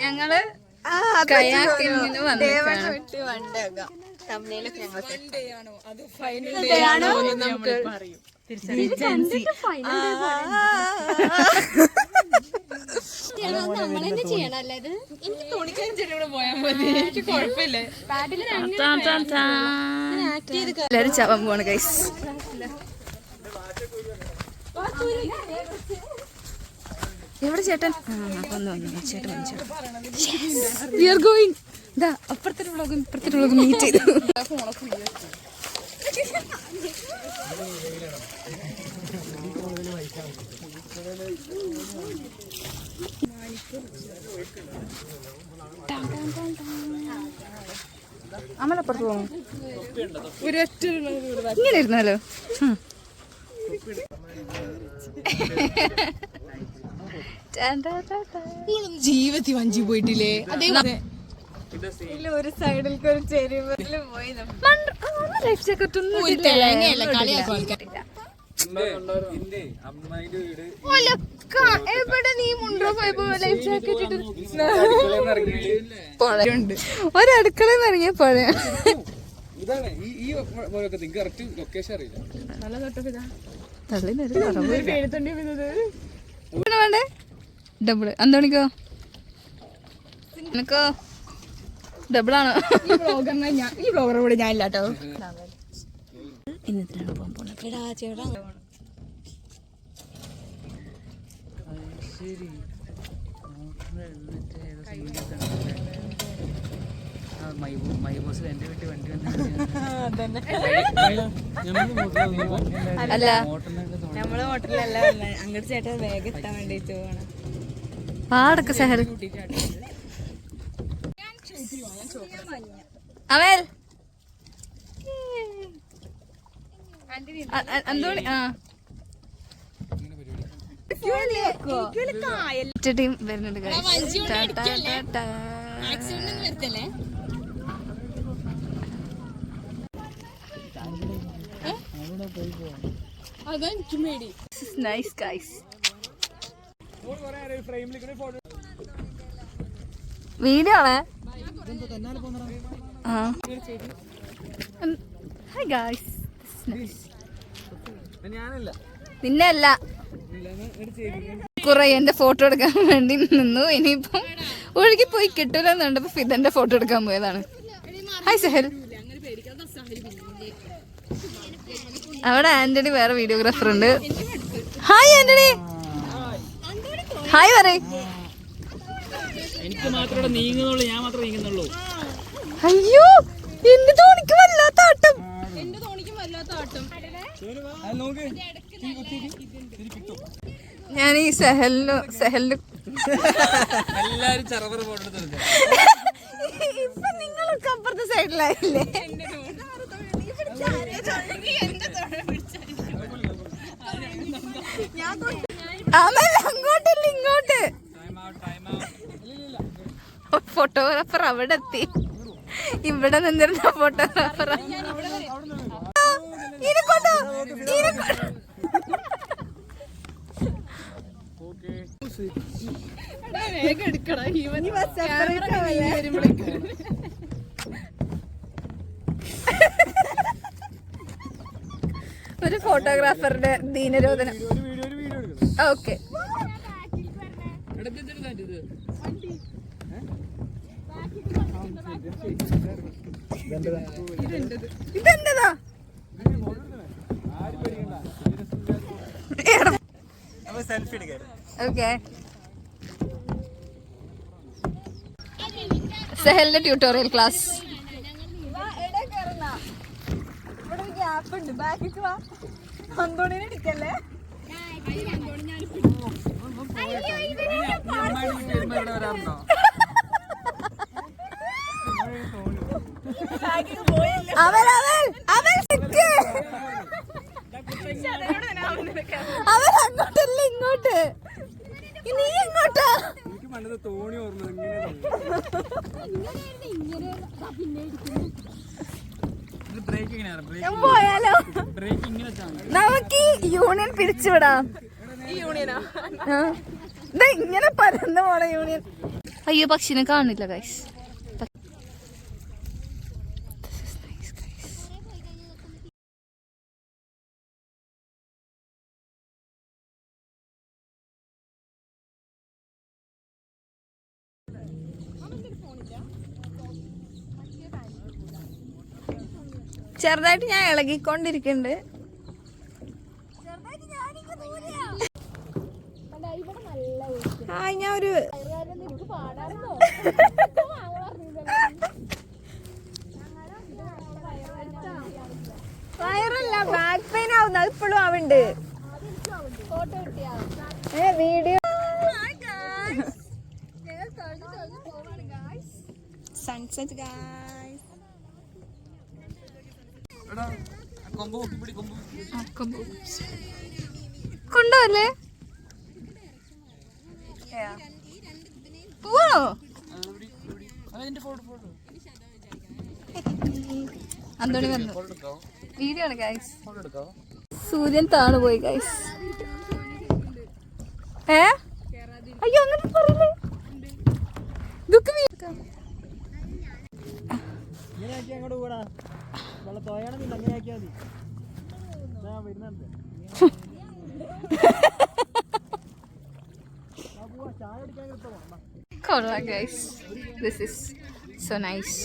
ഞങ്ങള് കയാക്കിങ്ങിന് വന്നിട്ടാണ്. എല്ലാരും ചവൻ പോണ് ഗൈസ്. എവിടെ ചേട്ടൻ? വന്നു ചേട്ടൻ ഇതാ അപ്പുറത്തെ വ്ളോഗും ഇപ്പുറത്തെ വ്ളോഗും മീറ്റ് ചെയ്തു. അമ്മലപ്പുറത്ത് പോകും. ഇങ്ങനെ ഇരുന്നാലോ? ജീവിതത്തിൽ വഞ്ചി പോയിട്ടില്ലേ? ഒരു സൈഡിൽ പോയി ലൈഫ് ജാക്കറ്റ് ഒന്നും എവിടെ നീ മുണ്ടോ പോയപ്പോ ലൈഫ് ജാക്കറ്റ് പുഴയുണ്ട്. ഒരടുക്കളന്ന് ഇറങ്ങിയ പുഴ. വേണ്ടേ ഡബിള് അന്തോണിക്കോ? നിനക്കോ ഡബിളാണോ? ഈ ബ്ലോഗർ കൂടെ ഞാൻ ഇല്ലാട്ടോ. ഇന്നത്തിനാണ് പോകാൻ പോണത്. അല്ല നമ്മള് ഹോട്ടലല്ല അങ്ങോട്ട് ചേട്ടൻ വേഗം എത്താൻ വേണ്ടിട്ട് പോകണം. പാടൊക്കെ സഹൽ അവൽ അന്തോണി ടീം വരുന്നുണ്ട്. Nice guys. വീഡിയോ ആണ്. Hi guys. നിന്നെ അല്ല കുറെ എന്റെ ഫോട്ടോ എടുക്കാൻ വേണ്ടി നിന്നു. ഇനിയിപ്പം ഒഴുകി പോയി കിട്ടൂലെന്ന് കണ്ടപ്പോ ഫിദന്റെ ഫോട്ടോ എടുക്കാൻ പോയതാണ്. ഹായ് സഹൽ. അവിടെ ആന്റണി വേറെ വീഡിയോഗ്രാഫർ ഉണ്ട്. ഹായ് ആന്റണി. ഹായ് പറയ്. അയ്യോ എന്റെ തോണിക്ക് വല്ലാത്ത ആട്ടം. ഞാൻ ഈ സഹലിന് ഇപ്പൊ നിങ്ങളൊക്കെ അപ്പുറത്തെ സൈഡിലായില്ലേ? അങ്ങോട്ടില്ല ഇങ്ങോട്ട്. ഫോട്ടോഗ്രാഫർ അവിടെ എത്തി. ഇവിടെ നിന്നിരുന്ന ഫോട്ടോഗ്രാഫർ ഒരു ഫോട്ടോഗ്രാഫറുടെ ദീനരോധനം. ഓക്കെ ഇതെന്താ? ഓക്കെ സഹലിന്റെ ട്യൂട്ടോറിയൽ ക്ലാസ്. അവൻ അങ്ങോട്ടല്ല ഇങ്ങോട്ട്. നീ എങ്ങോട്ടാ? തോണി ഓർമ്മ ഞാൻ പോയാലോ? നമുക്ക് ഈ യൂണിയൻ പിരിച്ചുവിടാം. ഇങ്ങനെ പരന്നു പോണ യൂണിയൻ. അയ്യോ പക്ഷിനെ കാണില്ല ഗൈസ്. ചെറുതായിട്ട് ഞാൻ ഇളകിക്കൊണ്ടിരിക്കുന്നുണ്ട്. ഞാൻ ഒരു വയറല്ല ബാക്ക് പെയിൻ ആവുന്നു. അത് ഇപ്പോഴും ആവുന്നുണ്ട്. Video sunset guys. കൊണ്ടുപോല്ലേ? പോവാണോ? അന്തോണി വന്നു. വീഡിയോ ആണ് ഗൈസ്. സൂര്യൻ താണു പോയി ഗൈസ്. അയ്യോ അങ്ങനെ പറയില്ലേ. കൊള്ളാം guys. This is so nice.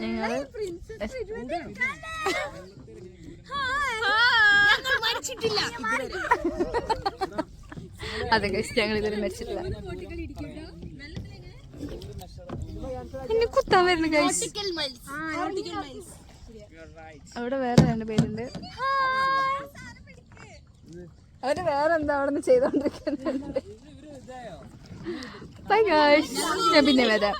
ഞങ്ങൾ അതെ ഗൈസ്, ഞങ്ങൾ ഇതുവരെ മരിച്ചിട്ടില്ല. എന്നെ കുത്താൻ വരുന്നു ഗൈസ്. അവിടെ വേറെ 2 പേരുണ്ട്. അവര് വേറെ എന്താ അവിടെ നിന്ന് ചെയ്തോണ്ടിരിക്കുന്നുണ്ട്. ബൈ ഗൈസ്, ഞാൻ പിന്നെ വരാം.